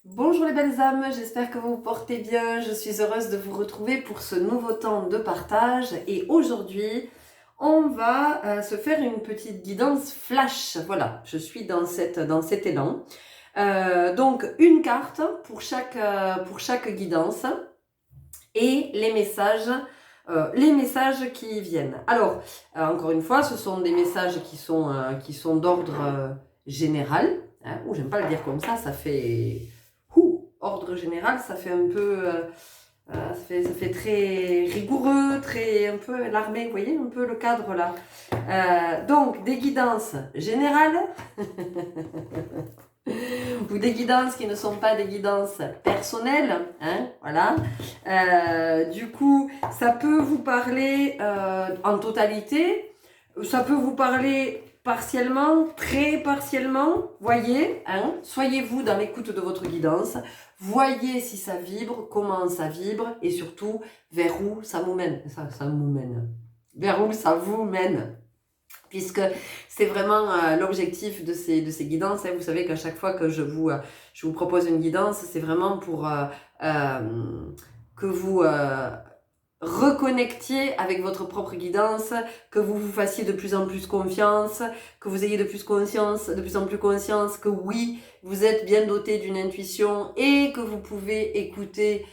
Bonjour les belles âmes, j'espère que vous vous portez bien. Je suis heureuse de vous retrouver pour ce nouveau temps de partage. Et aujourd'hui, on va se faire une petite guidance flash. Voilà, je suis dans cet élan. Donc, une carte pour chaque guidance et les messages qui viennent. Alors, encore une fois, ce sont des messages qui sont d'ordre général. Hein, ou j'aime pas le dire comme ça fait ordre général, ça fait un peu, ça fait très rigoureux, très un peu l'armée, vous voyez un peu le cadre là. Donc des guidances générales ou des guidances qui ne sont pas des guidances personnelles, hein, voilà. Du coup, ça peut vous parler en totalité, ça peut vous parler partiellement, très partiellement, voyez, hein, soyez-vous dans l'écoute de votre guidance, voyez si ça vibre, comment ça vibre, et surtout, vers où ça vous mène, vers où ça vous mène. Puisque c'est vraiment l'objectif de ces guidances. Hein. Vous savez qu'à chaque fois que je vous propose une guidance, c'est vraiment pour que vous reconnectiez avec votre propre guidance, que vous vous fassiez de plus en plus confiance, que vous ayez de plus en plus conscience que oui, vous êtes bien doté d'une intuition et que vous pouvez écouter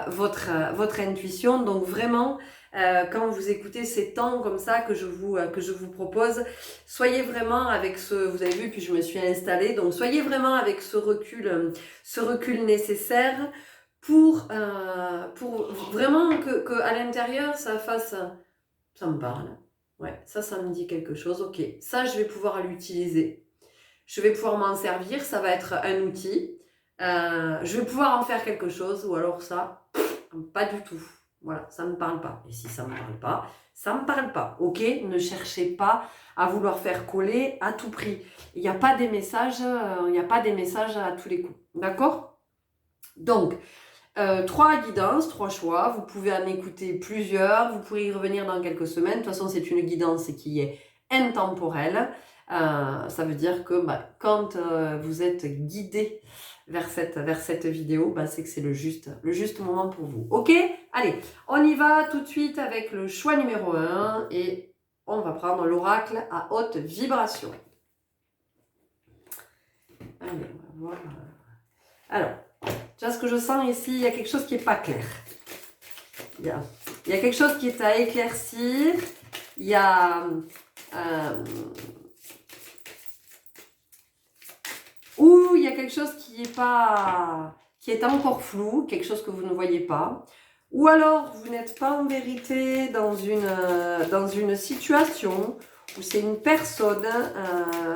votre intuition. Donc vraiment, quand vous écoutez ces temps comme ça que je vous propose, soyez vraiment avec vous avez vu, puis je me suis installée, donc soyez vraiment avec ce recul nécessaire pour vraiment que à l'intérieur ça fasse, ça me parle, ouais, ça me dit quelque chose, ok, ça je vais pouvoir l'utiliser, je vais pouvoir m'en servir, ça va être un outil, je vais pouvoir en faire quelque chose, ou alors ça, pas du tout. Voilà, ça ne me parle pas. Et si ça ne me parle pas, ça ne me parle pas. Ok, ne cherchez pas à vouloir faire coller à tout prix. Il n'y a pas des messages, il n'y a pas des messages à tous les coups. D'accord? Donc, 3 guidances, 3 choix. Vous pouvez en écouter plusieurs. Vous pourrez y revenir dans quelques semaines. De toute façon, c'est une guidance qui est intemporelle. Ça veut dire que quand vous êtes guidé vers cette vidéo, c'est que c'est le juste moment pour vous. Ok? Allez, on y va tout de suite avec le choix numéro 1 et on va prendre l'oracle à haute vibration. Allez, on va voir. Alors, tu vois ce que je sens ici, il y a quelque chose qui n'est pas clair. Il y a quelque chose qui est à éclaircir. Il y a ou il y a quelque chose qui est encore flou, quelque chose que vous ne voyez pas. Ou alors vous n'êtes pas en vérité dans une situation où c'est une personne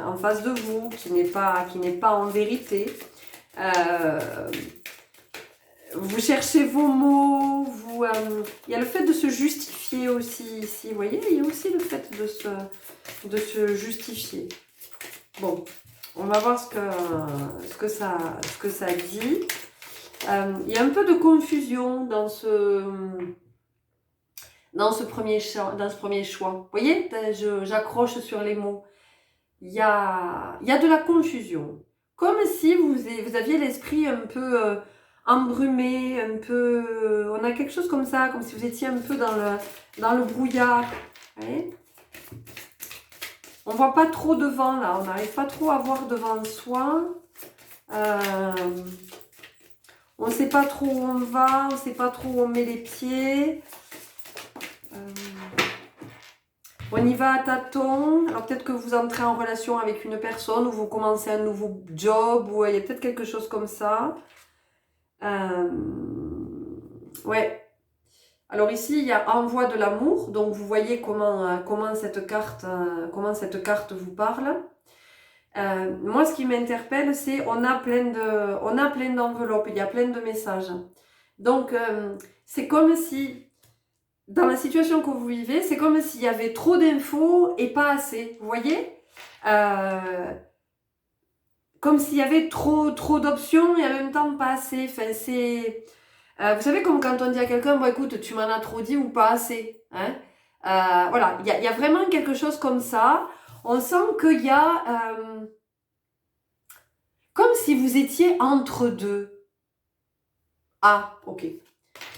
en face de vous qui n'est pas en vérité. Vous cherchez vos mots, il y a le fait de se justifier aussi ici, vous voyez, il y a aussi le fait de se justifier. Bon, on va voir ce que ça dit. Il y a un peu de confusion dans ce premier choix. Vous voyez, j'accroche sur les mots. Il y a de la confusion. Comme si vous aviez l'esprit un peu embrumé, un peu... on a quelque chose comme ça, comme si vous étiez un peu dans le brouillard. Vous voyez ? On voit pas trop devant là, on n'arrive pas trop à voir devant soi. On ne sait pas trop où on va, on ne sait pas trop où on met les pieds. On y va à tâtons. Alors peut-être que vous entrez en relation avec une personne ou vous commencez un nouveau job ou il y a peut-être quelque chose comme ça. Ouais. Alors ici, il y a envoi de l'amour. Donc vous voyez comment cette carte vous parle. Moi, ce qui m'interpelle, c'est on a plein d'enveloppes, il y a plein de messages. Donc, c'est comme si, dans la situation que vous vivez, c'est comme s'il y avait trop d'infos et pas assez. Vous voyez ? Comme s'il y avait trop d'options et en même temps pas assez. Enfin, c'est... vous savez, comme quand on dit à quelqu'un, bon écoute, tu m'en as trop dit ou pas assez. Hein, voilà, il y a vraiment quelque chose comme ça. On sent qu'il y a... Comme si vous étiez entre deux. Ah, ok.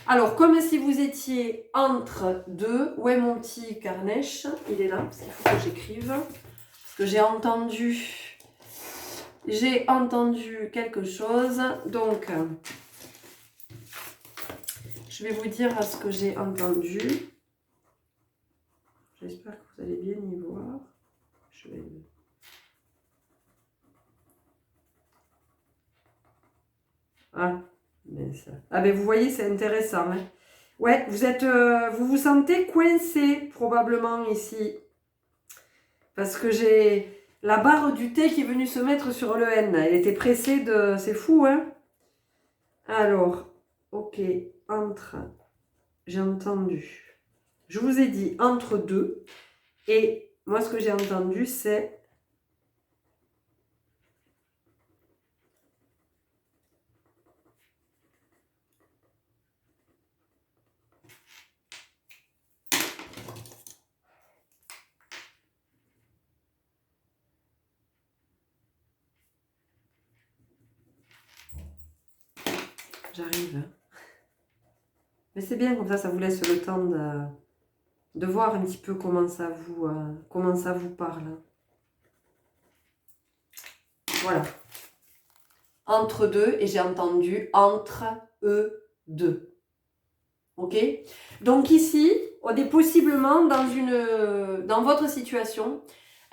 Alors, comme si vous étiez entre deux. Où est mon petit carnèche? Il est là, parce qu'il faut que j'écrive. Parce que j'ai entendu quelque chose. Donc, je vais vous dire ce que j'ai entendu. J'espère que vous allez bien y voir. Je vais... Ah, mais ça... Ah ben vous voyez, c'est intéressant. Hein. Ouais, vous vous sentez coincé probablement ici. Parce que j'ai la barre du T qui est venue se mettre sur le N. Elle était pressée de... C'est fou, hein? Alors, ok, entre... J'ai entendu. Je vous ai dit entre deux. Et moi, ce que j'ai entendu, c'est... J'arrive. Mais c'est bien, comme ça vous laisse le temps de voir un petit peu comment ça vous parle. Voilà. Entre deux, et j'ai entendu entre eux deux. Ok? Donc ici, on est possiblement dans votre situation.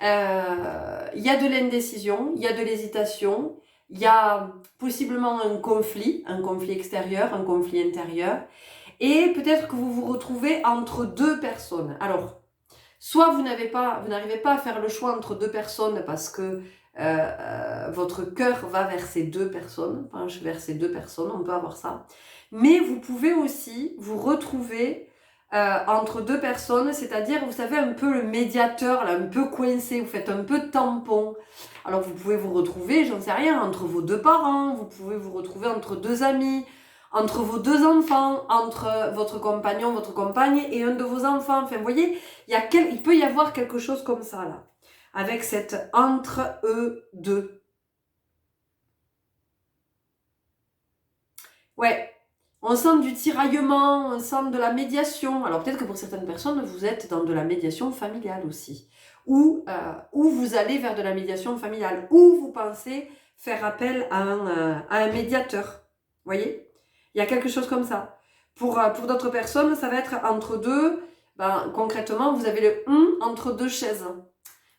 Il y a de l'indécision, il y a de l'hésitation, il y a possiblement un conflit extérieur, un conflit intérieur. Et peut-être que vous vous retrouvez entre deux personnes. Alors, soit vous n'arrivez pas à faire le choix entre deux personnes parce que votre cœur va vers ces deux personnes, penche vers ces deux personnes, on peut avoir ça. Mais vous pouvez aussi vous retrouver entre deux personnes, c'est-à-dire, vous savez, un peu le médiateur, là, un peu coincé, vous faites un peu tampon. Alors, vous pouvez vous retrouver, j'en sais rien, entre vos deux parents, vous pouvez vous retrouver entre deux amis, entre vos deux enfants, entre votre compagnon, votre compagne et un de vos enfants. Enfin, vous voyez, il peut y avoir quelque chose comme ça, là, avec cette entre eux deux. Ouais, on sent du tiraillement, on sent de la médiation. Alors peut-être que pour certaines personnes, vous êtes dans de la médiation familiale aussi. Ou vous allez vers de la médiation familiale. Ou vous pensez faire appel à un médiateur. Vous voyez? Il y a quelque chose comme ça. Pour d'autres personnes, ça va être entre deux. Ben, concrètement, vous avez le entre deux chaises. Vous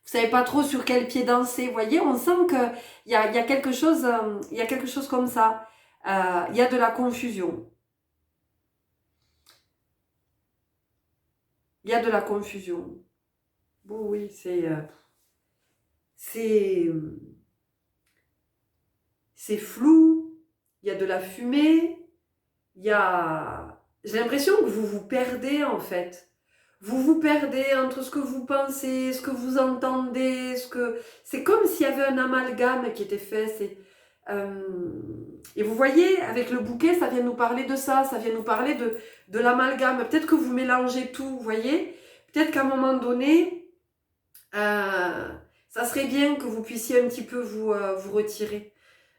savez pas trop sur quel pied danser. Vous voyez? On sent qu'il y a quelque chose, il y a quelque chose comme ça. Il y a de la confusion. Il y a de la confusion. Bon, oui, c'est flou. Il y a de la fumée. J'ai l'impression que vous vous perdez en fait. Vous vous perdez entre ce que vous pensez, ce que vous entendez, c'est comme s'il y avait un amalgame qui était fait. Et vous voyez, avec le bouquet, ça vient nous parler de ça, ça vient nous parler de l'amalgame. Peut-être que vous mélangez tout, vous voyez. Peut-être qu'à un moment donné, ça serait bien que vous puissiez un petit peu vous retirer,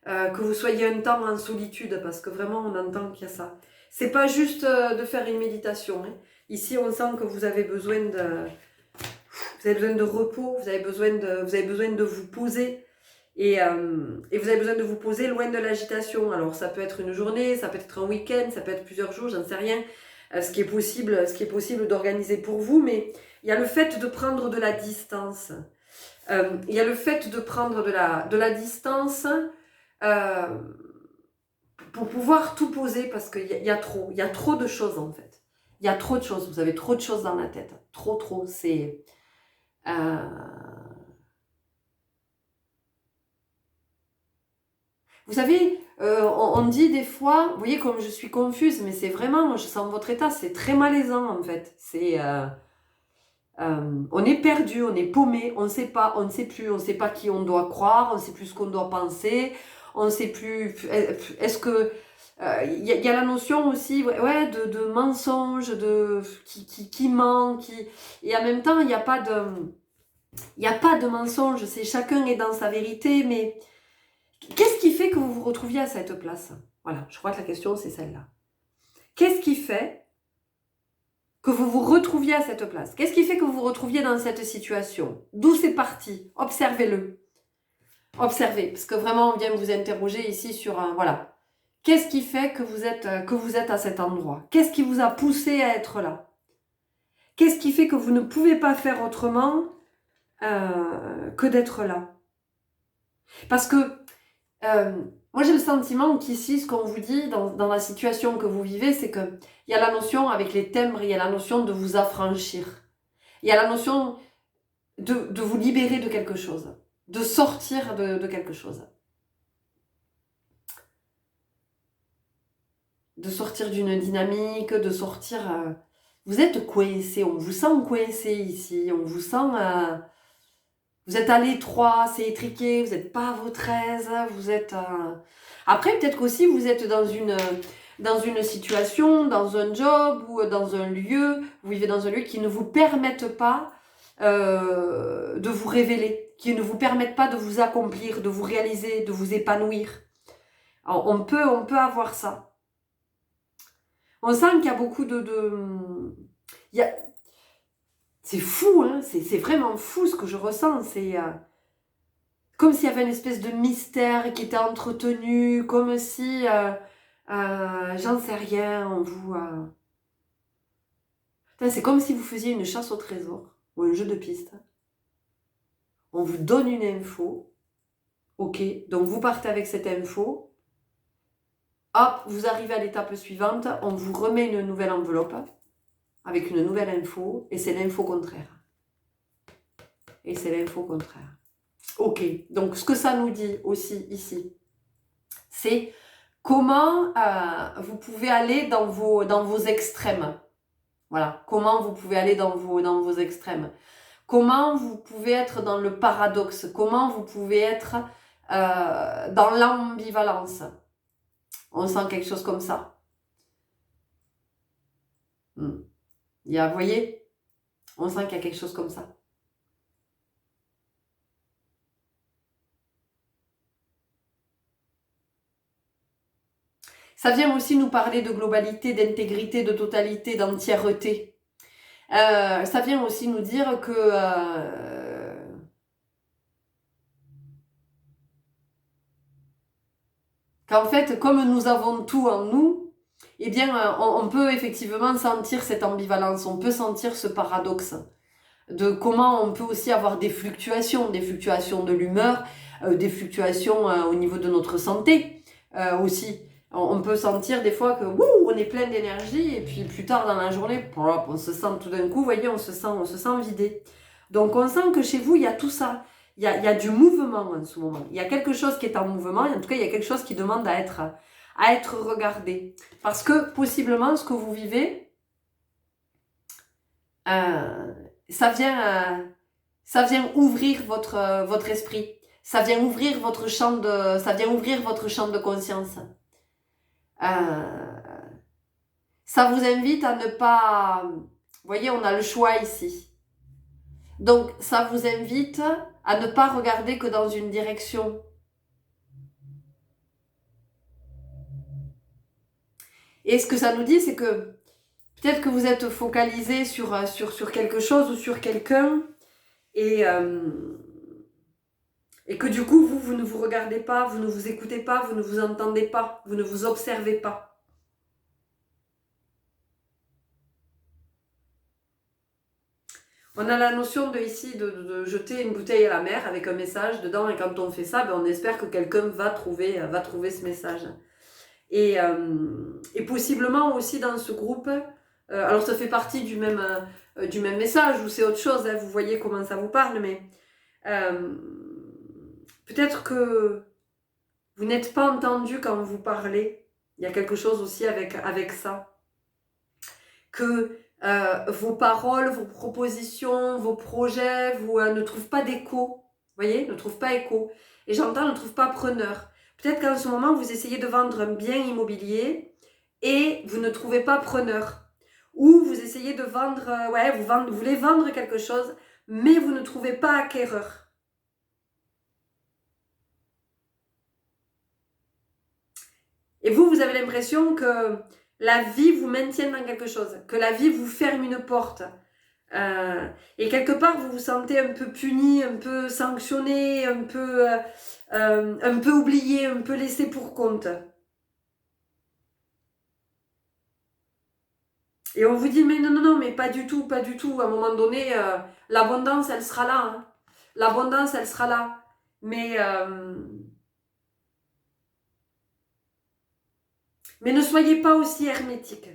que vous soyez un temps en solitude, parce que vraiment, on entend qu'il y a ça. C'est pas juste de faire une méditation. Hein. Ici, on sent que vous avez besoin de repos, vous avez besoin de vous poser. Et vous avez besoin de vous poser loin de l'agitation. Alors ça peut être une journée, ça peut être un week-end, ça peut être plusieurs jours, j'en sais rien. Ce qui est possible d'organiser pour vous, mais il y a le fait de prendre de la distance. Il y a le fait de prendre de la distance pour pouvoir tout poser, parce qu'il y a trop de choses en fait. Il y a trop de choses, vous avez trop de choses dans la tête. Trop, c'est... Vous savez, on dit des fois, vous voyez comme je suis confuse, mais c'est vraiment, je sens votre état, c'est très malaisant en fait. On est perdu, on est paumé, on ne sait pas, on ne sait plus, on ne sait pas qui on doit croire, on ne sait plus ce qu'on doit penser, on ne sait plus, est-ce que... Il y a la notion aussi ouais, de mensonge, qui ment, et en même temps, il n'y a pas de mensonge, chacun est dans sa vérité, mais... Qu'est-ce qui fait que vous vous retrouviez à cette place? Voilà, je crois que la question c'est celle-là. Qu'est-ce qui fait que vous vous retrouviez à cette place? Qu'est-ce qui fait que vous vous retrouviez dans cette situation? D'où c'est parti? Observez-le. Observez, parce que vraiment on vient vous interroger ici sur un... Voilà. Qu'est-ce qui fait que vous êtes à cet endroit? Qu'est-ce qui vous a poussé à être là? Qu'est-ce qui fait que vous ne pouvez pas faire autrement que d'être là? Parce que moi j'ai le sentiment qu'ici, ce qu'on vous dit dans la situation que vous vivez, c'est qu'il y a la notion avec les timbres, il y a la notion de vous affranchir. Il y a la notion de vous libérer de quelque chose, de sortir de quelque chose. De sortir d'une dynamique, de sortir... vous êtes coincé, on vous sent coincé ici, on vous sent... vous êtes à l'étroit, c'est étriqué, vous n'êtes pas à votre aise, vous êtes... Après, peut-être qu'aussi vous êtes dans une situation, dans un job ou dans un lieu, vous vivez dans un lieu qui ne vous permette pas de vous révéler, qui ne vous permette pas de vous accomplir, de vous réaliser, de vous épanouir. Alors, on peut avoir ça. On sent qu'il y a beaucoup c'est fou, hein, c'est vraiment fou ce que je ressens. C'est comme s'il y avait une espèce de mystère qui était entretenu, comme si, j'en sais rien, on vous... C'est comme si vous faisiez une chasse au trésor, ou un jeu de piste. On vous donne une info, ok, donc vous partez avec cette info, hop, vous arrivez à l'étape suivante, on vous remet une nouvelle enveloppe, avec une nouvelle info, et c'est l'info contraire. Et c'est l'info contraire. Ok, donc ce que ça nous dit aussi ici, c'est comment vous pouvez aller dans vos extrêmes. Voilà, comment vous pouvez aller dans vos extrêmes. Comment vous pouvez être dans le paradoxe. Comment vous pouvez être dans l'ambivalence. On sent quelque chose comme ça. Il y a, vous voyez, on sent qu'il y a quelque chose comme ça. Ça vient aussi nous parler de globalité, d'intégrité, de totalité, d'entièreté. Ça vient aussi nous dire que qu'en fait, comme nous avons tout en nous, eh bien, on peut effectivement sentir cette ambivalence, on peut sentir ce paradoxe de comment on peut aussi avoir des fluctuations de l'humeur, des fluctuations au niveau de notre santé aussi. On peut sentir des fois que on est plein d'énergie et puis plus tard dans la journée, on se sent tout d'un coup, vous voyez, on se sent vidé. Donc on sent que chez vous, il y a tout ça. Il y a du mouvement en ce moment. Il y a quelque chose qui est en mouvement, et en tout cas, il y a quelque chose qui demande à être regardé. Parce que possiblement, ce que vous vivez, ça vient ouvrir votre esprit. Ça vient ouvrir votre champ de conscience. Ça vous invite à ne pas... Vous voyez, on a le choix ici. Donc, ça vous invite à ne pas regarder que dans une direction. Et ce que ça nous dit, c'est que peut-être que vous êtes focalisé sur quelque chose ou sur quelqu'un et que du coup, vous ne vous regardez pas, vous ne vous écoutez pas, vous ne vous entendez pas, vous ne vous observez pas. On a la notion de ici de jeter une bouteille à la mer avec un message dedans et quand on fait ça, on espère que quelqu'un va trouver ce message. Et possiblement aussi dans ce groupe, alors ça fait partie du même message ou c'est autre chose, hein, vous voyez comment ça vous parle, mais peut-être que vous n'êtes pas entendu quand vous parlez. Il y a quelque chose aussi avec ça. Que vos paroles, vos propositions, vos projets ne trouvent pas d'écho. Vous voyez, ne trouvent pas écho. Et j'entends ne trouvent pas preneur. Peut-être qu'en ce moment, vous essayez de vendre un bien immobilier et vous ne trouvez pas preneur. Ou vous essayez de vendre, vous voulez vendre quelque chose, mais vous ne trouvez pas acquéreur. Et vous avez l'impression que la vie vous maintienne dans quelque chose, que la vie vous ferme une porte. Et quelque part, vous vous sentez un peu puni, un peu sanctionné, un peu oublié, un peu laissé pour compte. Et on vous dit, mais non, non, non, mais pas du tout, pas du tout. À un moment donné, l'abondance, elle sera là. Hein. L'abondance, elle sera là. Mais ne soyez pas aussi hermétique.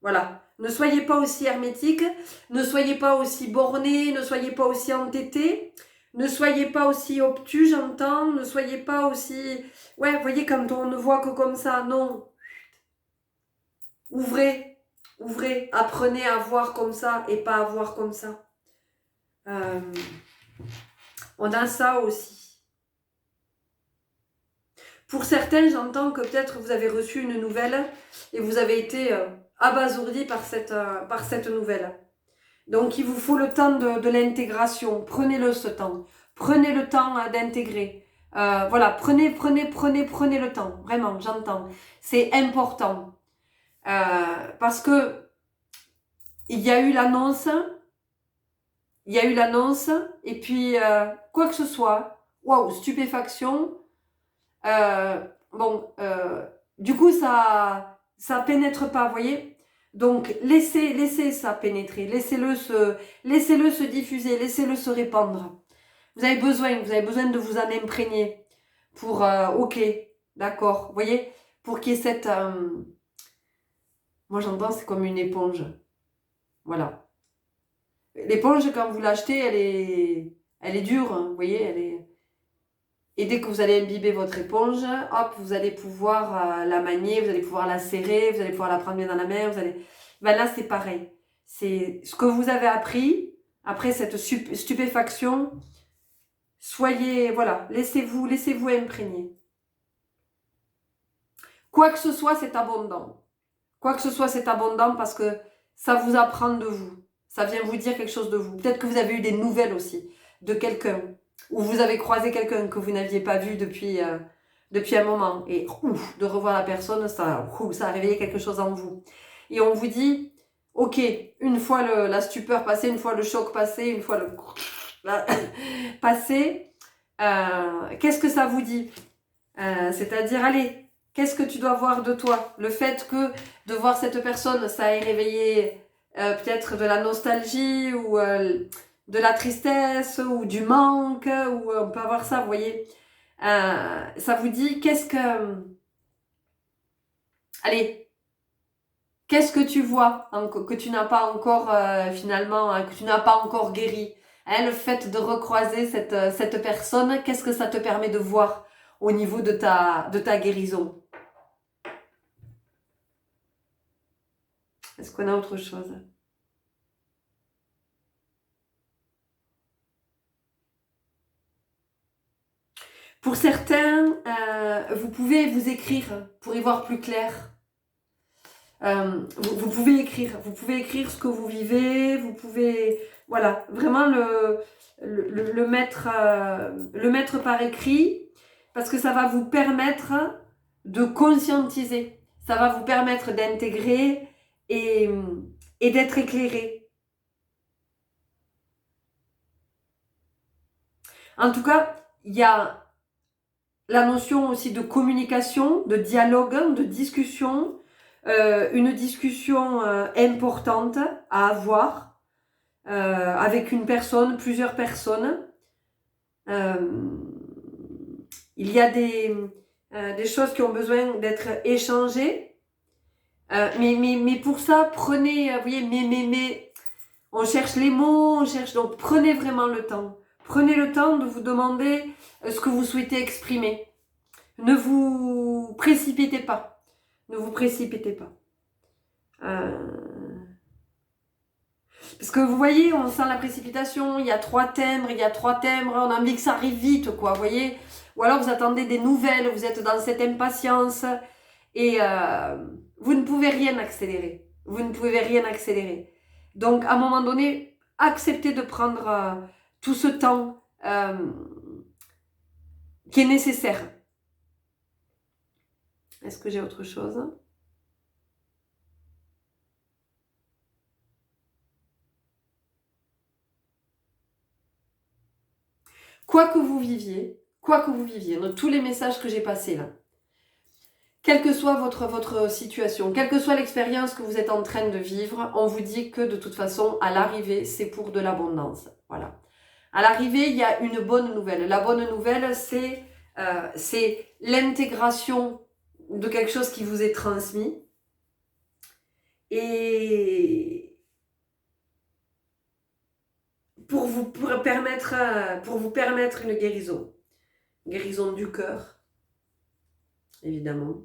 Voilà. Ne soyez pas aussi hermétique, ne soyez pas aussi borné, ne soyez pas aussi entêté, ne soyez pas aussi obtus, j'entends, ne soyez pas aussi... Ouais, vous voyez, quand on ne voit que comme ça, non. Ouvrez, ouvrez, apprenez à voir comme ça et pas à voir comme ça. On a ça aussi. Pour certains, j'entends que peut-être vous avez reçu une nouvelle et vous avez été abasourdi par cette nouvelle. Donc, il vous faut le temps de l'intégration. Prenez-le ce temps. Prenez le temps d'intégrer. Voilà, prenez le temps. Vraiment, j'entends. C'est important. Parce que il y a eu l'annonce. Il y a eu l'annonce. Et puis, quoi que ce soit. Waouh, stupéfaction. Du coup, ça pénètre pas, vous voyez. Donc, laissez ça pénétrer, laissez-le se diffuser, laissez-le se répandre. Vous avez besoin de vous en imprégner pour, ok, d'accord, vous voyez, pour qu'il y ait cette, moi j'entends, c'est comme une éponge, voilà. L'éponge, quand vous l'achetez, elle est dure, hein, vous voyez, et dès que vous allez imbiber votre éponge, hop, vous allez pouvoir la manier, vous allez pouvoir la serrer, vous allez pouvoir la prendre bien dans la main, ben là, c'est pareil. C'est ce que vous avez appris, après cette stupéfaction, voilà, laissez-vous imprégner. Quoi que ce soit, c'est abondant. Quoi que ce soit, c'est abondant parce que ça vous apprend de vous. Ça vient vous dire quelque chose de vous. Peut-être que vous avez eu des nouvelles aussi de quelqu'un. Ou vous avez croisé quelqu'un que vous n'aviez pas vu depuis un moment. Et de revoir la personne, ça a réveillé quelque chose en vous. Et on vous dit, ok, une fois la stupeur passée, une fois le choc passé, une fois le passé, qu'est-ce que ça vous dit C'est-à-dire, allez, qu'est-ce que tu dois voir de toi? Le fait que de voir cette personne, ça ait réveillé peut-être de la nostalgie ou de la tristesse ou du manque, ou on peut avoir ça, vous voyez. Ça vous dit, allez, qu'est-ce que tu vois que tu n'as pas encore finalement, que tu n'as pas encore guéri? Hein, le fait de recroiser cette personne, qu'est-ce que ça te permet de voir au niveau de ta guérison? Est-ce qu'on a autre chose? Pour certains, vous pouvez vous écrire pour y voir plus clair. Vous pouvez écrire ce que vous vivez, vous pouvez, voilà, vraiment le mettre par écrit, parce que ça va vous permettre de conscientiser, ça va vous permettre d'intégrer et d'être éclairé. En tout cas, il y a la notion aussi de communication, de dialogue, de discussion, une discussion importante à avoir avec une personne, plusieurs personnes. Il y a des choses qui ont besoin d'être échangées. Mais pour ça, prenez, vous voyez, mais, on cherche les mots, donc prenez vraiment le temps. Prenez le temps de vous demander ce que vous souhaitez exprimer. Ne vous précipitez pas. Ne vous précipitez pas. Parce que vous voyez, on sent la précipitation, il y a trois timbres, on a envie que ça arrive vite, quoi, vous voyez. Ou alors vous attendez des nouvelles, vous êtes dans cette impatience et vous ne pouvez rien accélérer. Vous ne pouvez rien accélérer. Donc, à un moment donné, acceptez de prendre tout ce temps qui est nécessaire. Est-ce que j'ai autre chose? Quoi que vous viviez, dans tous les messages que j'ai passés là, quelle que soit votre situation, quelle que soit l'expérience que vous êtes en train de vivre, on vous dit que de toute façon, à l'arrivée, c'est pour de l'abondance. Voilà. À l'arrivée, il y a une bonne nouvelle. La bonne nouvelle, c'est l'intégration de quelque chose qui vous est transmis. Et pour vous permettre une guérison. Guérison du cœur, évidemment.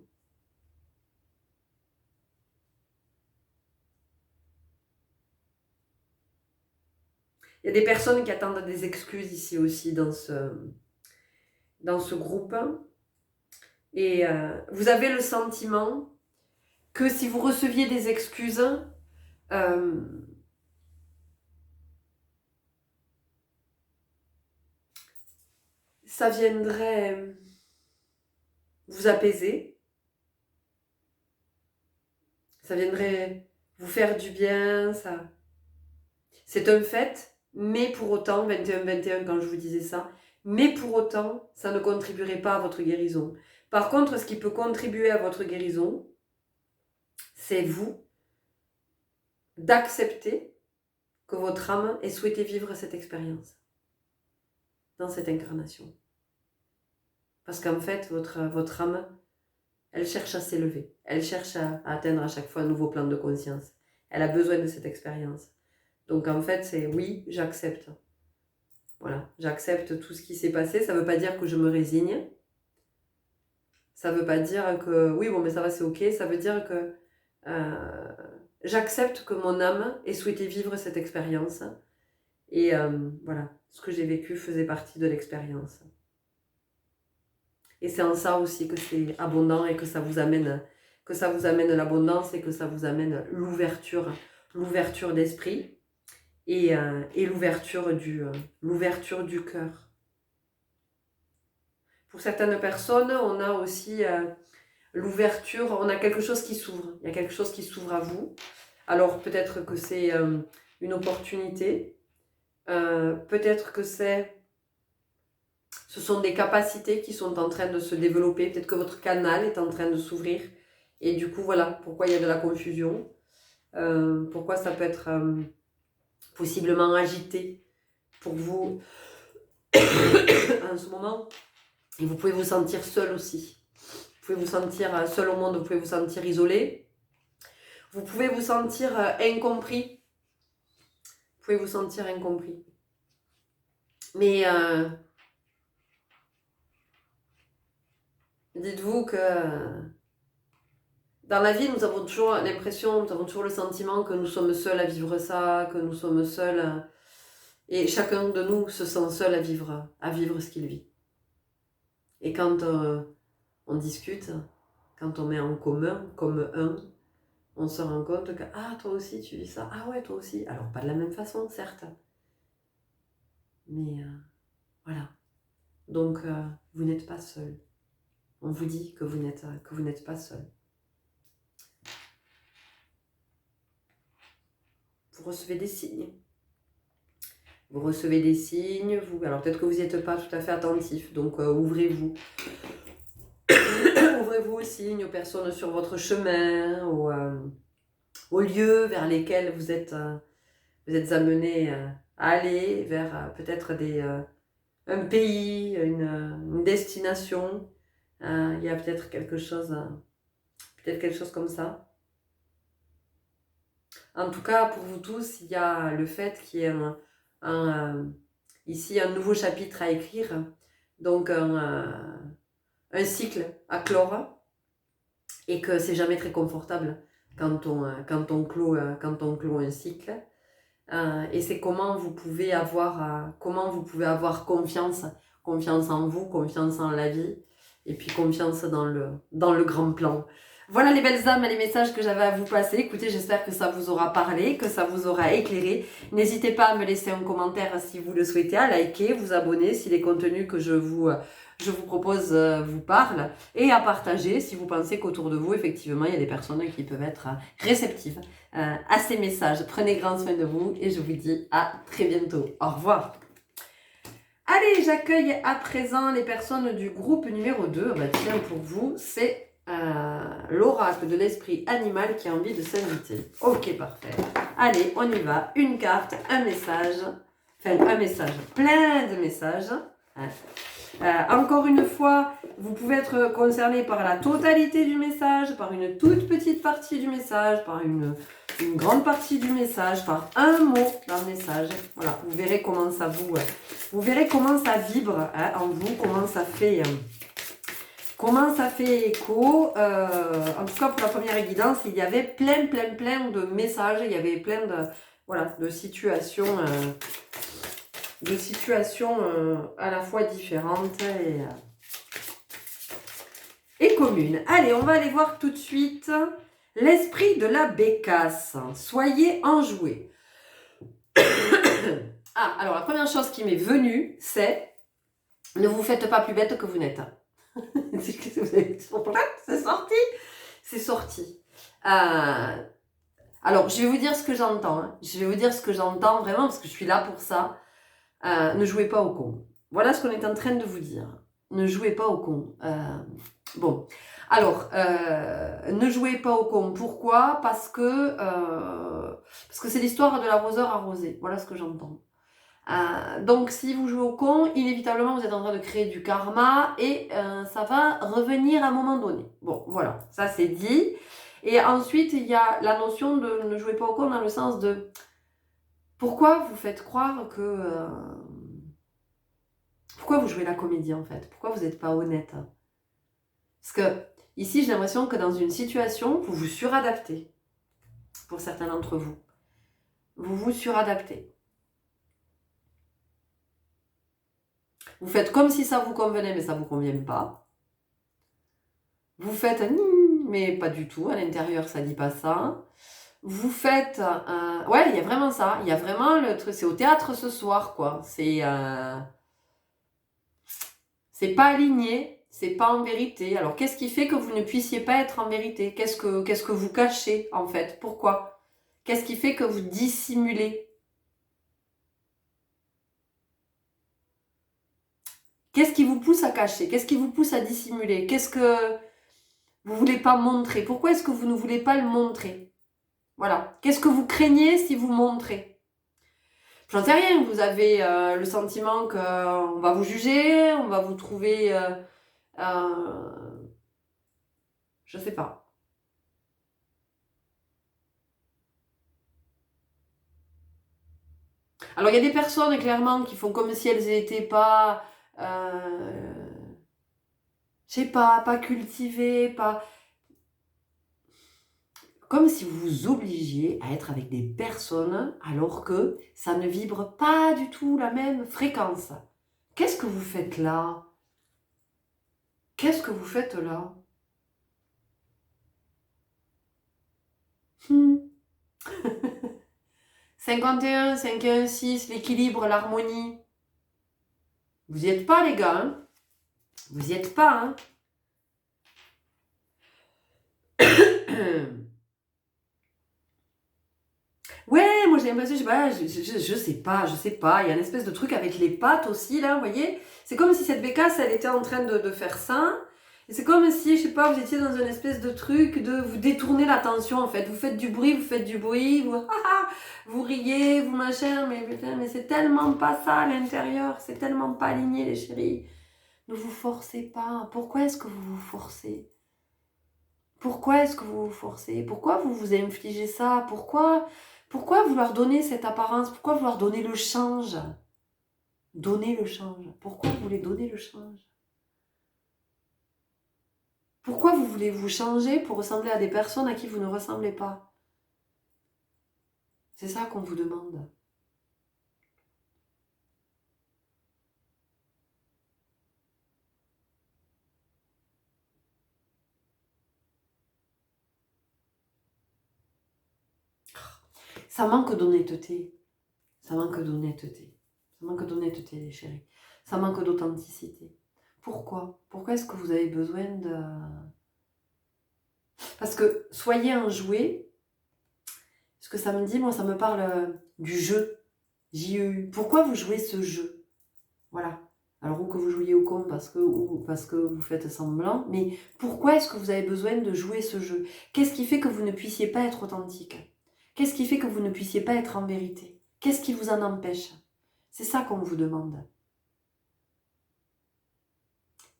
Il y a des personnes qui attendent des excuses ici aussi dans ce groupe. Et vous avez le sentiment que si vous receviez des excuses, ça viendrait vous apaiser, ça viendrait vous faire du bien, ça. C'est un fait, mais pour autant, 21-21 quand je vous disais ça, mais pour autant, ça ne contribuerait pas à votre guérison. Par contre, ce qui peut contribuer à votre guérison, c'est vous d'accepter que votre âme ait souhaité vivre cette expérience dans cette incarnation. Parce qu'en fait, votre âme, elle cherche à s'élever. Elle cherche à atteindre à chaque fois un nouveau plan de conscience. Elle a besoin de cette expérience. Donc en fait, c'est oui, j'accepte. Voilà, j'accepte tout ce qui s'est passé. Ça ne veut pas dire que je me résigne. Ça ne veut pas dire que oui, bon, mais ça va, c'est ok. Ça veut dire que j'accepte que mon âme ait souhaité vivre cette expérience. Et voilà, ce que j'ai vécu faisait partie de l'expérience. Et c'est en ça aussi que c'est abondant et que ça vous amène l'abondance et que ça vous amène l'ouverture d'esprit et l'ouverture du cœur. Pour certaines personnes, on a aussi l'ouverture, on a quelque chose qui s'ouvre. Il y a quelque chose qui s'ouvre à vous. Alors peut-être que c'est une opportunité, peut-être que ce sont des capacités qui sont en train de se développer. Peut-être que votre canal est en train de s'ouvrir. Et du coup, voilà pourquoi il y a de la confusion. Pourquoi ça peut être possiblement agité pour vous en ce moment. Et vous pouvez vous sentir seul aussi. Vous pouvez vous sentir seul au monde, vous pouvez vous sentir isolé. Vous pouvez vous sentir incompris. Vous pouvez vous sentir incompris. Mais dites-vous que dans la vie, nous avons toujours l'impression, nous avons toujours le sentiment que nous sommes seuls à vivre ça, que nous sommes seuls. Et chacun de nous se sent seul à vivre ce qu'il vit. Et quand on discute, quand on met en commun, comme on se rend compte que « Ah, toi aussi, tu vis ça. Ah ouais, toi aussi. » Alors, pas de la même façon, certes. Mais voilà. Donc, vous n'êtes pas seul. On vous dit que vous n'êtes pas seul. Vous recevez des signes. Vous recevez des signes. Alors, peut-être que vous n'y êtes pas tout à fait attentif. Donc, ouvrez-vous. Ouvrez-vous aux signes, aux personnes sur votre chemin, aux lieux vers lesquels vous êtes amené à aller, vers peut-être un pays, une destination. Il y a peut-être quelque chose comme ça. En tout cas, pour vous tous, il y a le fait qu'il y ait ici un nouveau chapitre à écrire, donc un cycle à clore, et que c'est jamais très confortable quand on clôt un cycle. Et c'est comment vous pouvez avoir confiance en vous, confiance en la vie, et puis confiance dans le grand plan. Voilà les belles âmes et les messages que j'avais à vous passer. Écoutez, j'espère que ça vous aura parlé, que ça vous aura éclairé. N'hésitez pas à me laisser un commentaire si vous le souhaitez, à liker, vous abonner si les contenus que je vous propose vous parlent, et à partager si vous pensez qu'autour de vous, effectivement, il y a des personnes qui peuvent être réceptives à ces messages. Prenez grand soin de vous et je vous dis à très bientôt. Au revoir. Allez, j'accueille à présent les personnes du groupe numéro 2. Bah, tiens, pour vous, c'est l'oracle de l'esprit animal qui a envie de s'inviter. Ok, parfait. Allez, on y va. Une carte, un message. Enfin, un message, plein de messages. Encore une fois, vous pouvez être concerné par la totalité du message, par une toute petite partie du message, par une grande partie du message, par un mot dans le message. Voilà, vous verrez comment ça vous verrez comment ça vibre en vous, comment ça fait écho. En tout cas, pour la première guidance, il y avait plein de messages, il y avait plein de situations. À la fois différentes et communes. Allez, on va aller voir tout de suite l'esprit de la bécasse. Soyez enjoués. Alors la première chose qui m'est venue, c'est ne vous faites pas plus bête que vous n'êtes. C'est sorti. C'est sorti. Alors, je vais vous dire ce que j'entends. Je vais vous dire ce que j'entends vraiment parce que je suis là pour ça. Ne jouez pas au con. Voilà ce qu'on est en train de vous dire. Ne jouez pas au con. Bon, alors, ne jouez pas au con. Pourquoi ? Parce que c'est l'histoire de l'arroseur arrosé. Voilà ce que j'entends. Donc, si vous jouez au con, inévitablement, vous êtes en train de créer du karma et ça va revenir à un moment donné. Bon, voilà, ça c'est dit. Et ensuite, il y a la notion de ne jouez pas au con dans le sens de pourquoi vous faites croire que... pourquoi vous jouez la comédie en fait ? Pourquoi vous n'êtes pas honnête ? Parce que ici, j'ai l'impression que dans une situation, vous vous suradaptez. Pour certains d'entre vous. Vous vous suradaptez. Vous faites comme si ça vous convenait, mais ça ne vous convient pas. Vous faites mais pas du tout. À l'intérieur, ça ne dit pas ça. Vous faites... ouais, il y a vraiment ça. Il y a vraiment le truc. C'est au théâtre ce soir, quoi. C'est pas aligné. C'est pas en vérité. Alors, qu'est-ce qui fait que vous ne puissiez pas être en vérité ? Qu'est-ce que vous cachez, en fait ? Pourquoi ? Qu'est-ce qui fait que vous dissimulez ? Qu'est-ce qui vous pousse à cacher ? Qu'est-ce qui vous pousse à dissimuler ? Qu'est-ce que vous ne voulez pas montrer ? Pourquoi est-ce que vous ne voulez pas le montrer ? Voilà. Qu'est-ce que vous craignez si vous montrez ? J'en sais rien. Vous avez le sentiment qu'on va vous juger, on va vous trouver... je sais pas. Alors, il y a des personnes, clairement, qui font comme si elles n'étaient pas... je sais pas cultivées, pas... Comme si vous vous obligiez à être avec des personnes alors que ça ne vibre pas du tout la même fréquence. Qu'est-ce que vous faites là ? Qu'est-ce que vous faites là ? 51, 5 6, l'équilibre, l'harmonie. Vous y êtes pas, les gars. Hein, vous y êtes pas. Ouais, moi j'ai l'impression, je sais pas. Il y a une espèce de truc avec les pattes aussi, là, vous voyez ? C'est comme si cette bécasse, elle était en train de faire ça. Et c'est comme si, je sais pas, vous étiez dans une espèce de truc de vous détourner l'attention, en fait. Vous faites du bruit, vous riez, vous machin, mais putain, mais c'est tellement pas ça à l'intérieur, c'est tellement pas aligné, les chéris. Ne vous forcez pas. Pourquoi est-ce que vous vous forcez ? Pourquoi est-ce que vous vous forcez ? Pourquoi vous vous infligez ça ? Pourquoi vouloir donner cette apparence ? Pourquoi vouloir donner le change ? Donner le change. Pourquoi vous voulez donner le change ? Pourquoi vous voulez vous changer pour ressembler à des personnes à qui vous ne ressemblez pas ? C'est ça qu'on vous demande. Ça manque d'honnêteté. Ça manque d'honnêteté. Ça manque d'honnêteté, les chéris. Ça manque d'authenticité. Pourquoi? Pourquoi est-ce que vous avez besoin de... Parce que soyez un jouet. Ce que ça me dit, moi, ça me parle du jeu. J-E-U. Pourquoi vous jouez ce jeu? Voilà. Alors, ou que vous jouiez au con ou parce que vous faites semblant, mais pourquoi est-ce que vous avez besoin de jouer ce jeu? Qu'est-ce qui fait que vous ne puissiez pas être authentique? Qu'est-ce qui fait que vous ne puissiez pas être en vérité? Qu'est-ce qui vous en empêche? C'est ça qu'on vous demande.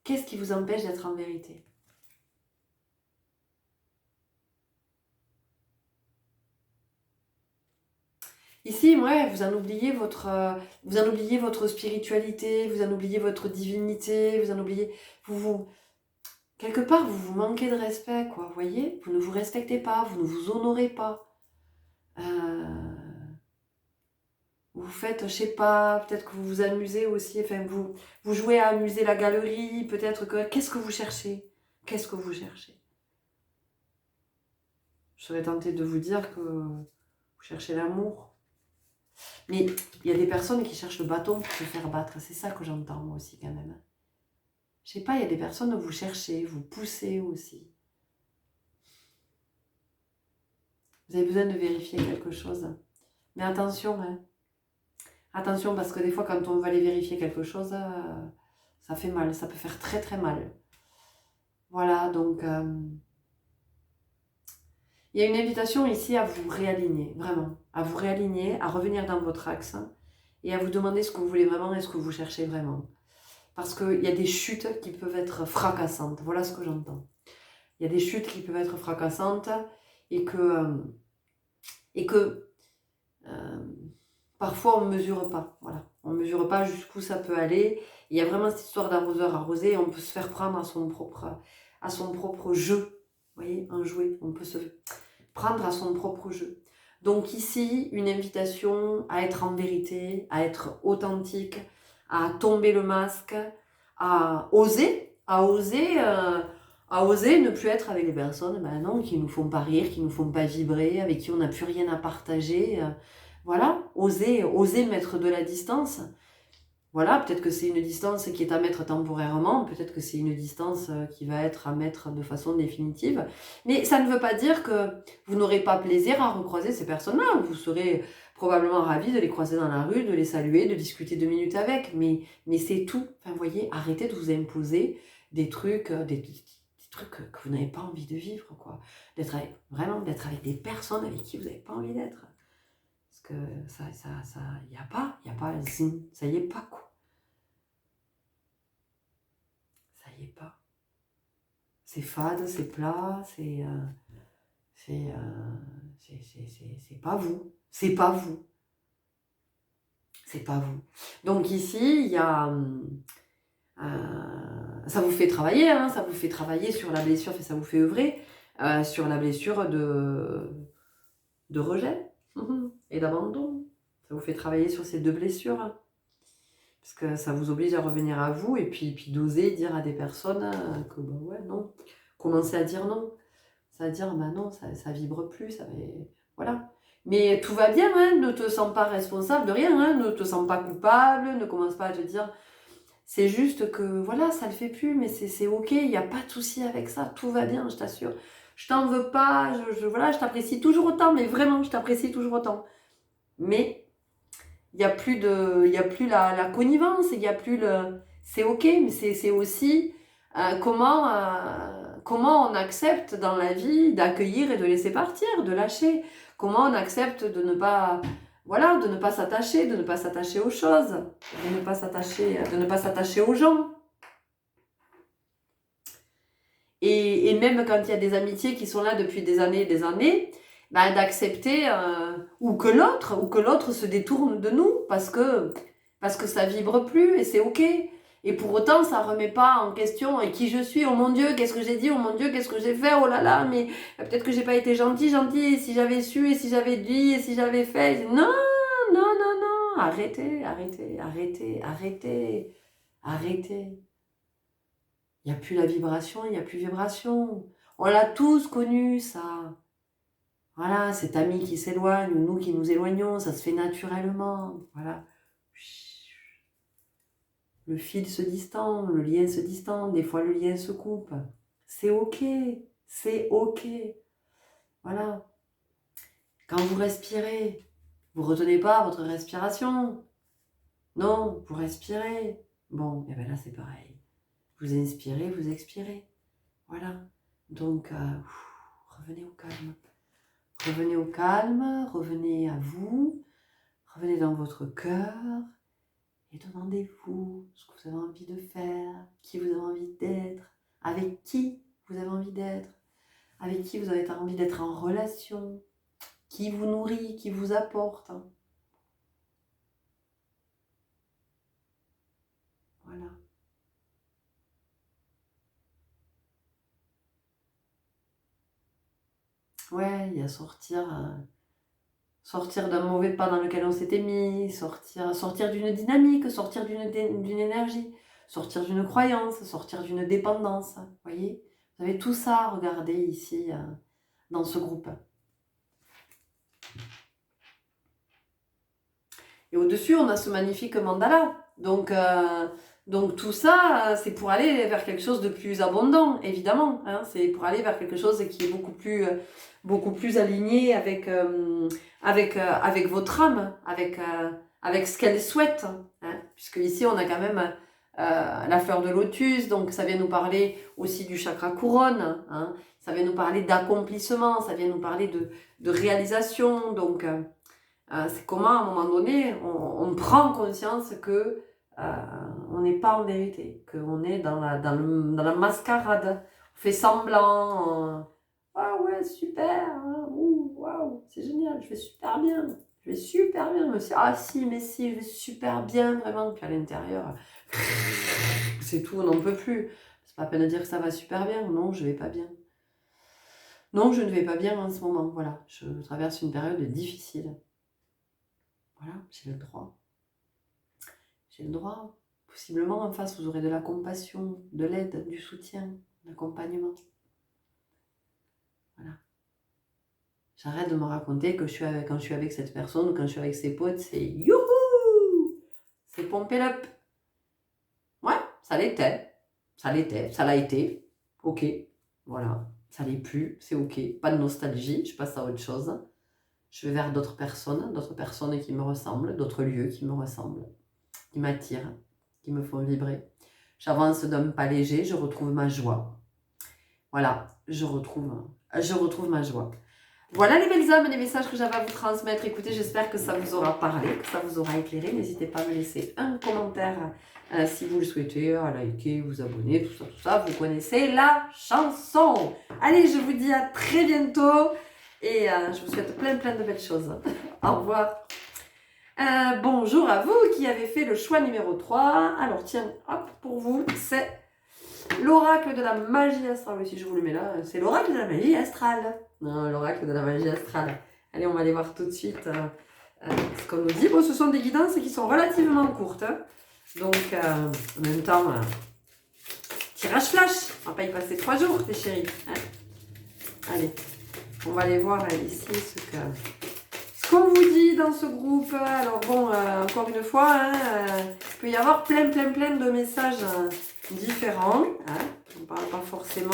Qu'est-ce qui vous empêche d'être en vérité? Ici, ouais, vous en oubliez votre spiritualité, vous en oubliez votre divinité, vous en oubliez, quelque part, vous vous manquez de respect, quoi, vous voyez? Vous ne vous respectez pas, vous ne vous honorez pas. Vous faites, je sais pas, peut-être que vous vous amusez aussi, enfin, vous jouez à amuser la galerie, peut-être que, qu'est-ce que vous cherchez? Qu'est-ce que vous cherchez? Je serais tentée de vous dire que vous cherchez l'amour. Mais il y a des personnes qui cherchent le bâton pour se faire battre. C'est ça que j'entends moi aussi quand même. Je sais pas, il y a des personnes où vous cherchez, vous poussez aussi. Vous avez besoin de vérifier quelque chose. Mais attention, hein. Attention, parce que des fois, quand on va aller vérifier quelque chose, ça fait mal. Ça peut faire très très mal. Voilà, donc... il y a une invitation ici à vous réaligner, vraiment. À vous réaligner, à revenir dans votre axe et à vous demander ce que vous voulez vraiment et ce que vous cherchez vraiment. Parce qu'il y a des chutes qui peuvent être fracassantes. Voilà ce que j'entends. Il y a des chutes qui peuvent être fracassantes et que parfois on ne mesure pas. Voilà. On ne mesure pas jusqu'où ça peut aller. Il y a vraiment cette histoire d'arroseur arrosé et on peut se faire prendre à son propre jeu. Vous voyez, un jouet. On peut se prendre à son propre jeu. Donc ici, une invitation à être en vérité, à être authentique, à tomber le masque, à oser ne plus être avec des personnes non, qui nous font pas rire, qui nous font pas vibrer, avec qui on n'a plus rien à partager. Voilà, oser mettre de la distance. Voilà, peut-être que c'est une distance qui est à mettre temporairement, peut-être que c'est une distance qui va être à mettre de façon définitive. Mais ça ne veut pas dire que vous n'aurez pas plaisir à recroiser ces personnes-là. Vous serez probablement ravis de les croiser dans la rue, de les saluer, de discuter 2 minutes avec. Mais c'est tout. Enfin, vous voyez, arrêtez de vous imposer des trucs, des trucs que vous n'avez pas envie de vivre, quoi. D'être avec des personnes avec qui vous n'avez pas envie d'être. Parce que y a pas, ça y est pas, quoi. Ça y est pas. C'est fade, c'est plat, c'est pas vous. C'est pas vous. C'est pas vous. Donc ici, il y a... ça vous fait travailler, hein, ça vous fait travailler sur la blessure, ça vous fait œuvrer sur la blessure de rejet et d'abandon. Ça vous fait travailler sur ces 2 blessures. Parce que ça vous oblige à revenir à vous et puis d'oser dire à des personnes que ouais, non. Commencez à dire non. Ça va dire non, ça vibre plus, ça va... Voilà. Mais tout va bien, hein, ne te sens pas responsable de rien, hein, ne te sens pas coupable, ne commence pas à te dire... C'est juste que voilà, ça le fait plus, mais c'est ok, il n'y a pas de souci avec ça, tout va bien, je t'assure. Je t'en veux pas, voilà, je t'apprécie toujours autant, mais vraiment, je t'apprécie toujours autant. Mais il n'y a plus la connivence, il n'y a plus le... C'est ok, mais c'est aussi comment on accepte dans la vie d'accueillir et de laisser partir, de lâcher. Comment on accepte de ne pas... Voilà, de ne pas s'attacher, de ne pas s'attacher aux choses, de ne pas s'attacher aux gens. Et même quand il y a des amitiés qui sont là depuis des années et des années, d'accepter ou que l'autre se détourne de nous parce que ça vibre plus et c'est ok. Et pour autant, ça remet pas en question qui je suis. Oh mon Dieu, qu'est-ce que j'ai dit? Oh mon Dieu, qu'est-ce que j'ai fait? Oh là là, mais peut-être que j'ai pas été gentille. Et si j'avais su, et si j'avais dit, et si j'avais fait. Non, non, non, non. Arrêtez. Il n'y a plus la vibration, il n'y a plus vibration. On l'a tous connu, ça. Voilà, cet ami qui s'éloigne ou nous qui nous éloignons, ça se fait naturellement. Voilà. Le fil se distend, le lien se distend, des fois le lien se coupe. C'est ok, c'est ok. Voilà. Quand vous respirez, vous retenez pas votre respiration. Non, vous respirez. Bon, et bien là c'est pareil. Vous inspirez, vous expirez. Voilà. Donc, revenez au calme. Revenez au calme, revenez à vous, revenez dans votre cœur et demandez-vous ce que vous avez envie de faire, qui vous avez envie d'être, avec qui vous avez envie d'être, avec qui vous avez envie d'être en relation, qui vous nourrit, qui vous apporte. Voilà. Ouais, il y a sortir d'un mauvais pas dans lequel on s'était mis, sortir d'une dynamique, sortir d'une énergie, sortir d'une croyance, sortir d'une dépendance. Vous voyez? Vous avez tout ça à regarder ici dans ce groupe. Et au-dessus, on a ce magnifique mandala. Donc tout ça, c'est pour aller vers quelque chose de plus abondant, évidemment. Hein. C'est pour aller vers quelque chose qui est beaucoup plus aligné avec votre âme, avec ce qu'elle souhaite. Hein. Puisque ici, on a quand même la fleur de lotus, donc ça vient nous parler aussi du chakra couronne. Hein. Ça vient nous parler d'accomplissement, ça vient nous parler de réalisation. Donc... c'est comment, à un moment donné, on prend conscience que on n'est pas en vérité, qu'on est dans la mascarade. On fait semblant. Ah ouais, super, hein, waouh, c'est génial, je vais super bien. Je vais super bien. Ah si, mais si, je vais super bien, vraiment. Puis à l'intérieur, c'est tout, on n'en peut plus. C'est pas la peine de dire que ça va super bien. Non, je vais pas bien. Non, je ne vais pas bien en ce moment. Voilà, je traverse une période difficile. Voilà, j'ai le droit. J'ai le droit. Possiblement en face, vous aurez de la compassion, de l'aide, du soutien, de l'accompagnement. Voilà. J'arrête de me raconter que quand je suis avec cette personne ou quand je suis avec ses potes, c'est youhou! C'est pomper l'up. Ouais, ça l'était. Ça l'était. Ça l'a été. Ok. Voilà. Ça l'est plus. C'est ok. Pas de nostalgie. Je passe à autre chose. Je vais vers d'autres personnes qui me ressemblent, d'autres lieux qui me ressemblent, qui m'attirent, qui me font vibrer. J'avance d'un pas léger, je retrouve ma joie. Voilà, je retrouve ma joie. Voilà les belles âmes, les messages que j'avais à vous transmettre. Écoutez, j'espère que ça vous aura parlé, que ça vous aura éclairé. N'hésitez pas à me laisser un commentaire si vous le souhaitez, à liker, vous abonner, tout ça. Vous connaissez la chanson. Allez, je vous dis à très bientôt et je vous souhaite plein de belles choses. Au revoir. Bonjour à vous qui avez fait le choix numéro 3. Alors tiens, hop, pour vous, c'est l'oracle de la magie astrale. Oui, si je vous le mets là, c'est l'oracle de la magie astrale. Non, l'oracle de la magie astrale. Allez, on va aller voir tout de suite ce qu'on nous dit. Bon, ce sont des guidances qui sont relativement courtes. Hein. Donc, en même temps, tirage flash. On va pas y passer 3 jours, les chéris. Hein. Allez, on va aller voir ici ce qu'on vous dit dans ce groupe. Alors bon, encore une fois, hein, il peut y avoir plein de messages différents. Hein. On ne parle pas forcément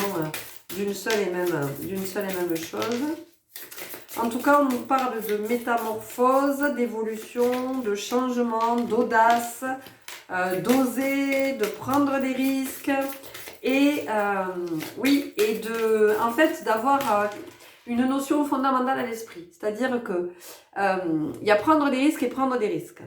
d'une seule et même chose. En tout cas, on nous parle de métamorphose, d'évolution, de changement, d'audace, d'oser, de prendre des risques et oui, et en fait d'avoir une notion fondamentale à l'esprit. C'est-à-dire que il y a prendre des risques et prendre des risques.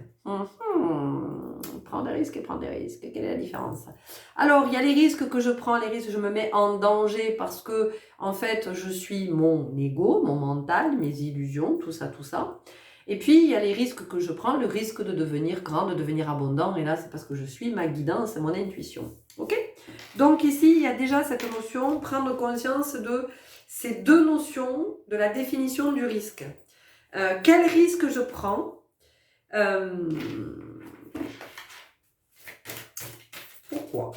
Prendre des risques et prendre des risques. Quelle est la différence? Alors, il y a les risques que je prends, les risques que je me mets en danger parce que, en fait, je suis mon ego, mon mental, mes illusions, tout ça. Et puis, il y a les risques que je prends, le risque de devenir grand, de devenir abondant. Et là, c'est parce que je suis ma guidance, mon intuition. Ok? Donc ici, il y a déjà cette notion, prendre conscience de ces deux notions de la définition du risque. Quel risque je prends? Pourquoi?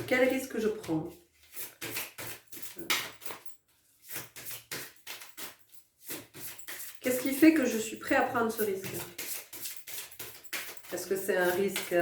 Quel risque je prends? prêt à prendre ce risque? Est-ce que c'est un risque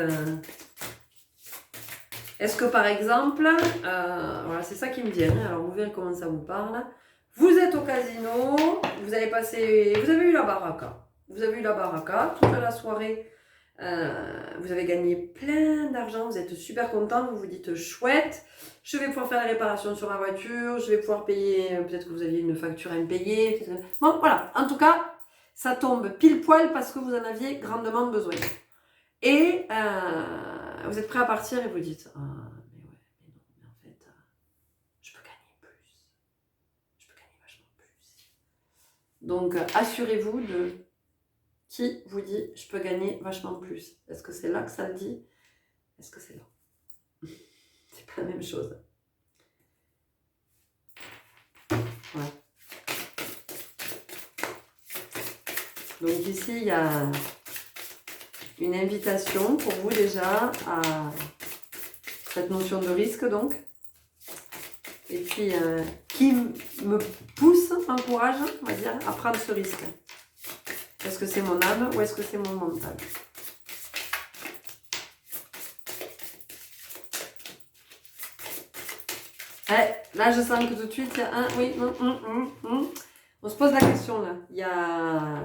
Est-ce que par exemple, voilà, c'est ça qui me vient, alors vous verrez comment ça vous parle. Vous êtes au casino, vous avez eu la baraka. Vous avez eu la baraka toute la soirée. Vous avez gagné plein d'argent, vous êtes super content, vous vous dites chouette, je vais pouvoir faire la réparation sur ma voiture, je vais pouvoir payer, peut-être que vous aviez une facture impayée. Bon, voilà, en tout cas, ça tombe pile poil parce que vous en aviez grandement besoin. Et vous êtes prêt à partir et vous dites mais ouais, mais non, mais en fait, je peux gagner plus. Je peux gagner vachement plus. Donc, assurez-vous de qui vous dit je peux gagner vachement plus. Est-ce que c'est là que ça le dit? Est-ce que c'est là? C'est pas la même chose. Voilà. Donc ici, il y a une invitation pour vous déjà à cette notion de risque donc. Et puis, qui me pousse, m'encourage, on va dire, à prendre ce risque. Est-ce que c'est mon âme ou est-ce que c'est mon mental? Là, je sens que tout de suite, il y a un... Oui, on se pose la question, là. Il y a...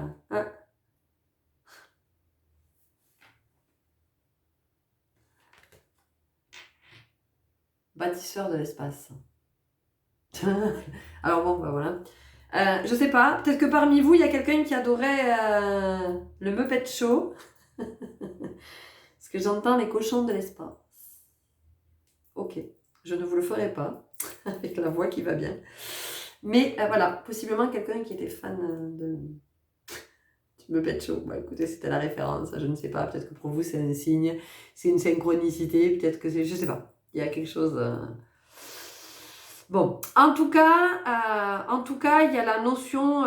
Bâtisseur de l'espace. Alors bon, bah voilà. Je sais pas, peut-être que parmi vous, il y a quelqu'un qui adorait le Muppet Show. Parce que j'entends les cochons de l'espace. Ok, je ne vous le ferai pas, avec la voix qui va bien. Mais voilà, possiblement quelqu'un qui était fan du Muppet Show. Bah écoutez, c'était la référence, je ne sais pas, peut-être que pour vous c'est un signe, c'est une synchronicité, peut-être que c'est... Je sais pas, il y a quelque chose... Bon, en tout cas, il y a la notion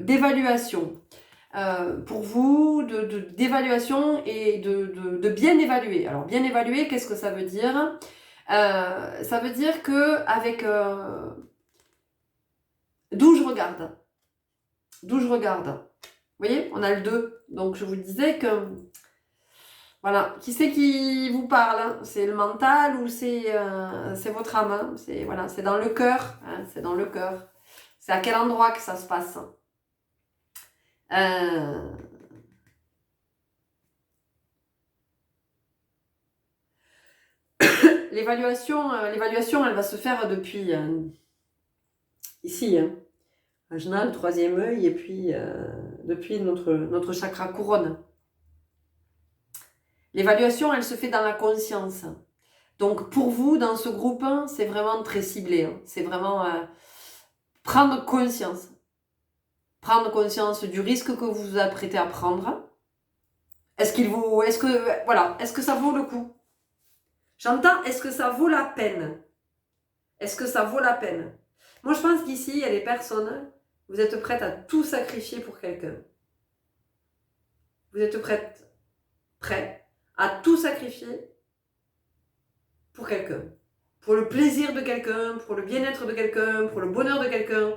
d'évaluation. Pour vous, d'évaluation et de bien évaluer. Alors, bien évaluer, qu'est-ce que ça veut dire? Ça veut dire que avec d'où je regarde. Vous voyez, on a le 2. Donc, je vous disais que voilà, qui c'est qui vous parle, hein? C'est le mental ou c'est votre âme, hein? C'est voilà, c'est dans le cœur, hein? C'est dans le cœur. C'est à quel endroit que ça se passe? L'évaluation, elle va se faire depuis ici, hein, en général, le troisième œil, et puis depuis notre chakra couronne. L'évaluation, elle se fait dans la conscience. Donc pour vous, dans ce groupe, c'est vraiment très ciblé. Hein. C'est vraiment prendre conscience. Prendre conscience du risque que vous vous apprêtez à prendre. Est-ce que ça vaut le coup? J'entends, est-ce que ça vaut la peine? Est-ce que ça vaut la peine? Moi, je pense qu'ici, il y a des personnes, vous êtes prêtes à tout sacrifier pour quelqu'un. Vous êtes prêts à tout sacrifier pour quelqu'un. Pour le plaisir de quelqu'un, pour le bien-être de quelqu'un, pour le bonheur de quelqu'un.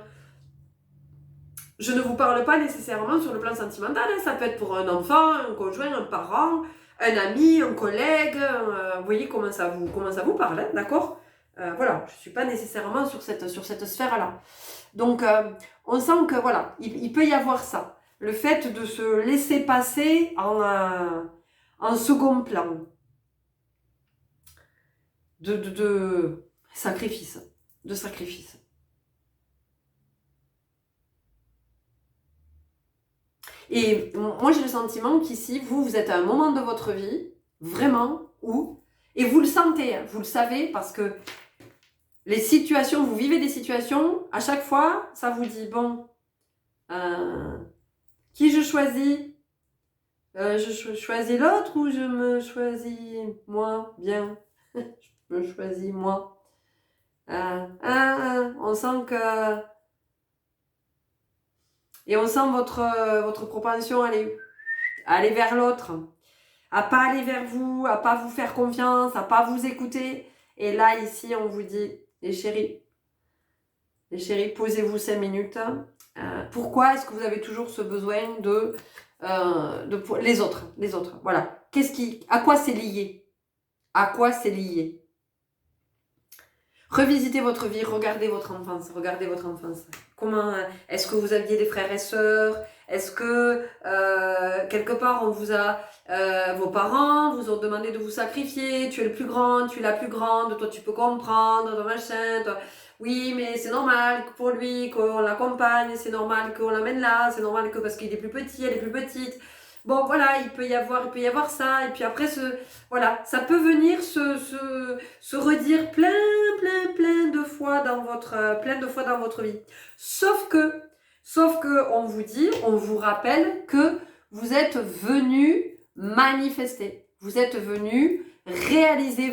Je ne vous parle pas nécessairement sur le plan sentimental. Hein. Ça peut être pour un enfant, un conjoint, un parent, un ami, un collègue. Vous voyez comment ça vous parle, hein, d'accord? Voilà, je ne suis pas nécessairement sur cette sphère-là. Donc, on sent que, voilà, il peut y avoir ça. Le fait de se laisser passer en second plan. De sacrifice. De sacrifice. Et moi, j'ai le sentiment qu'ici, vous êtes à un moment de votre vie, vraiment, où, et vous le sentez, hein, vous le savez, parce que les situations, vous vivez des situations, à chaque fois, ça vous dit, bon, qui je choisis? Je choisis l'autre ou je me choisis moi? Bien, je me choisis moi. On sent que... Et on sent votre propension à aller vers l'autre, à pas aller vers vous, à pas vous faire confiance, à pas vous écouter. Et là, ici, on vous dit, les chéris, posez-vous 5 minutes Pourquoi est-ce que vous avez toujours ce besoin les autres, voilà. À quoi c'est lié? À quoi c'est lié? Revisitez votre vie, regardez votre enfance, Comment, est-ce que vous aviez des frères et sœurs? Est-ce que quelque part vos parents vous ont demandé de vous sacrifier? Tu es le plus grand, tu es la plus grande, toi tu peux comprendre, toi machin, toi. Oui, mais c'est normal pour lui qu'on l'accompagne, c'est normal qu'on l'amène là, c'est normal que parce qu'il est plus petit, elle est plus petite. Bon voilà, il peut y avoir ça, et puis après voilà, ça peut venir se redire plein de fois dans votre vie. Sauf que on vous rappelle que vous êtes venu manifester. Vous êtes venu réaliser,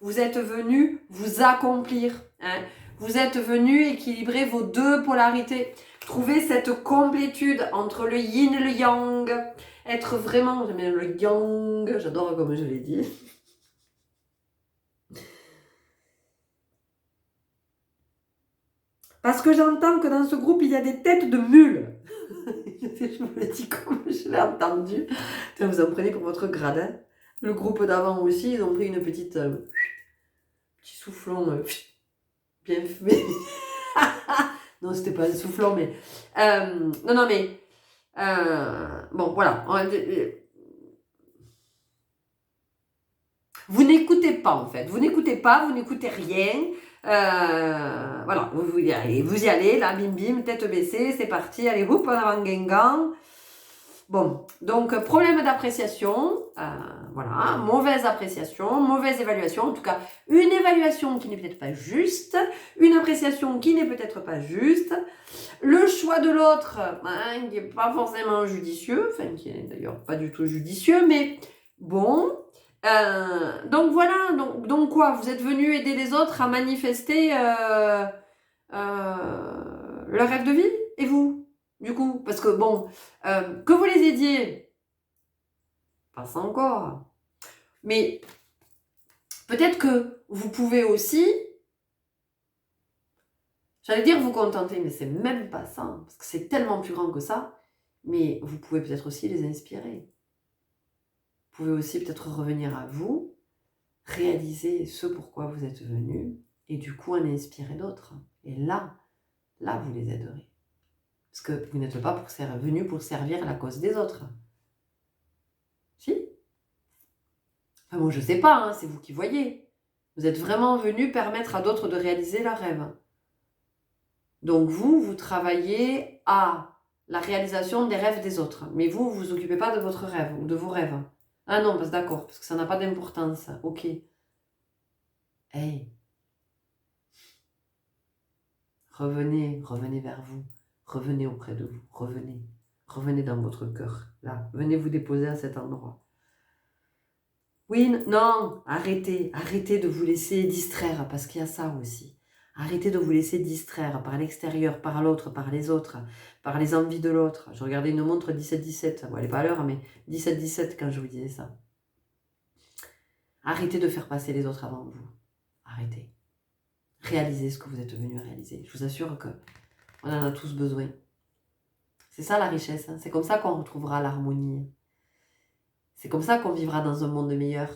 vous êtes venu vous accomplir. Hein. Vous êtes venu équilibrer vos deux polarités. Trouver cette complétude entre le yin et le yang. Être vraiment, j'aime bien le yang, j'adore comme je l'ai dit. Parce que j'entends que dans ce groupe, il y a des têtes de mules. Je vous le dis comme je l'ai entendu. Vous en prenez pour votre gradin. Le groupe d'avant aussi, ils ont pris une petite... petit soufflon bien fumé. Non, c'était pas un soufflon, mais... non, mais... bon, voilà. Vous n'écoutez pas, en fait. Vous n'écoutez rien. Voilà, vous y allez, là, bim bim, tête baissée, c'est parti, allez, hop, en avant, guingamp. Bon, donc, problème d'appréciation, voilà, mauvaise appréciation, mauvaise évaluation, en tout cas, une évaluation qui n'est peut-être pas juste, une appréciation qui n'est peut-être pas juste, le choix de l'autre, qui n'est pas forcément judicieux, enfin, qui n'est d'ailleurs pas du tout judicieux, mais bon... donc voilà, donc quoi, vous êtes venu aider les autres à manifester leur rêve de vie, et vous, du coup, parce que bon, que vous les aidiez, pas ça encore, mais peut-être que vous pouvez aussi, j'allais dire vous contenter, mais c'est même pas ça, parce que c'est tellement plus grand que ça, mais vous pouvez peut-être aussi les inspirer. Vous pouvez aussi peut-être revenir à vous, réaliser ce pourquoi vous êtes venu, et du coup en inspirer d'autres. Et là, vous les aiderez. Parce que vous n'êtes pas venu pour servir la cause des autres. Si? Enfin bon, je sais pas, hein, c'est vous qui voyez. Vous êtes vraiment venu permettre à d'autres de réaliser leurs rêves. Donc vous travaillez à la réalisation des rêves des autres. Mais vous vous occupez pas de votre rêve ou de vos rêves. Ah non, d'accord, parce que ça n'a pas d'importance. Ok. Hey. Revenez vers vous. Revenez auprès de vous. Revenez dans votre cœur. Là, venez vous déposer à cet endroit. Oui, non, arrêtez de vous laisser distraire, parce qu'il y a ça aussi. Arrêtez de vous laisser distraire par l'extérieur, par l'autre, par les autres, par les envies de l'autre. Je regardais une montre 17-17, bon, elle n'est pas à l'heure, mais 17-17 quand je vous disais ça. Arrêtez de faire passer les autres avant vous. Arrêtez. Réalisez ce que vous êtes venu réaliser. Je vous assure que on en a tous besoin. C'est ça la richesse, hein. C'est comme ça qu'on retrouvera l'harmonie. C'est comme ça qu'on vivra dans un monde meilleur.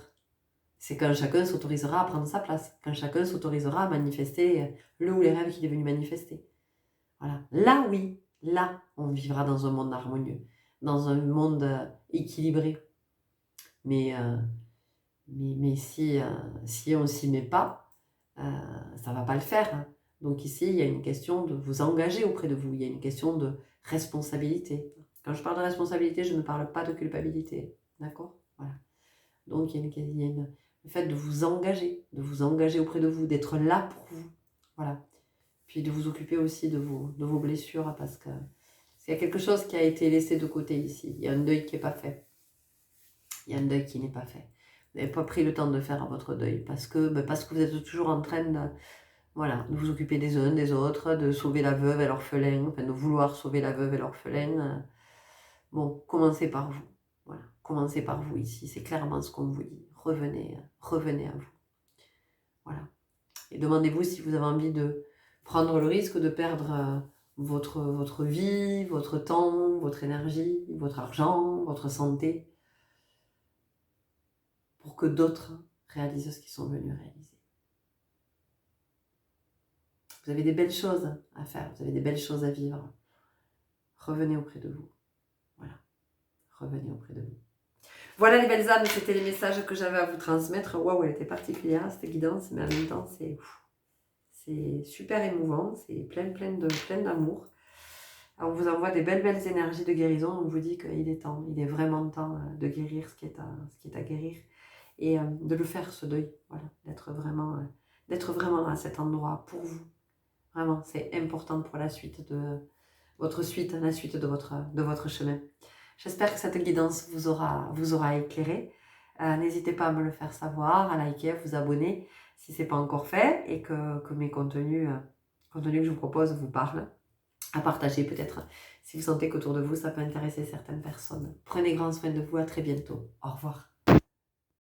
C'est quand chacun s'autorisera à prendre sa place, quand chacun s'autorisera à manifester le ou les rêves qu'il est venu manifester. Voilà. Là, oui, là, on vivra dans un monde harmonieux, dans un monde équilibré. Mais si on ne s'y met pas, ça ne va pas le faire. Hein. Donc ici, il y a une question de vous engager auprès de vous, il y a une question de responsabilité. Quand je parle de responsabilité, je ne parle pas de culpabilité. D'accord ? Voilà. Donc il y a le fait de vous engager auprès de vous, d'être là pour vous. Voilà. Puis de vous occuper aussi de vos blessures, parce que s'il y a quelque chose qui a été laissé de côté ici, il y a un deuil qui n'est pas fait. Il y a un deuil qui n'est pas fait. Vous n'avez pas pris le temps de faire votre deuil, parce que vous êtes toujours en train de vous occuper des uns, des autres, de sauver la veuve et l'orphelin, enfin de vouloir sauver la veuve et l'orphelin. Bon, commencez par vous. Voilà, commencez par vous ici, c'est clairement ce qu'on vous dit. Revenez à vous. Voilà. Et demandez-vous si vous avez envie de prendre le risque de perdre votre vie, votre temps, votre énergie, votre argent, votre santé, pour que d'autres réalisent ce qu'ils sont venus réaliser. Vous avez des belles choses à faire, vous avez des belles choses à vivre. Revenez auprès de vous. Voilà, revenez auprès de vous. Voilà les belles âmes, c'était les messages que j'avais à vous transmettre. Waouh, elle était particulière cette guidance, mais en même temps c'est super émouvant, c'est plein d'amour. On vous envoie des belles énergies de guérison. On vous dit qu'il est temps, il est vraiment temps de guérir ce qui est à guérir et de le faire ce deuil. Voilà, d'être vraiment à cet endroit pour vous. Vraiment, c'est important pour la suite de votre suite, la suite de votre chemin. J'espère que cette guidance vous aura éclairé. N'hésitez pas à me le faire savoir, à liker, à vous abonner si ce n'est pas encore fait et que mes contenus que je vous propose vous parlent. À partager peut-être si vous sentez qu'autour de vous ça peut intéresser certaines personnes. Prenez grand soin de vous, à très bientôt. Au revoir.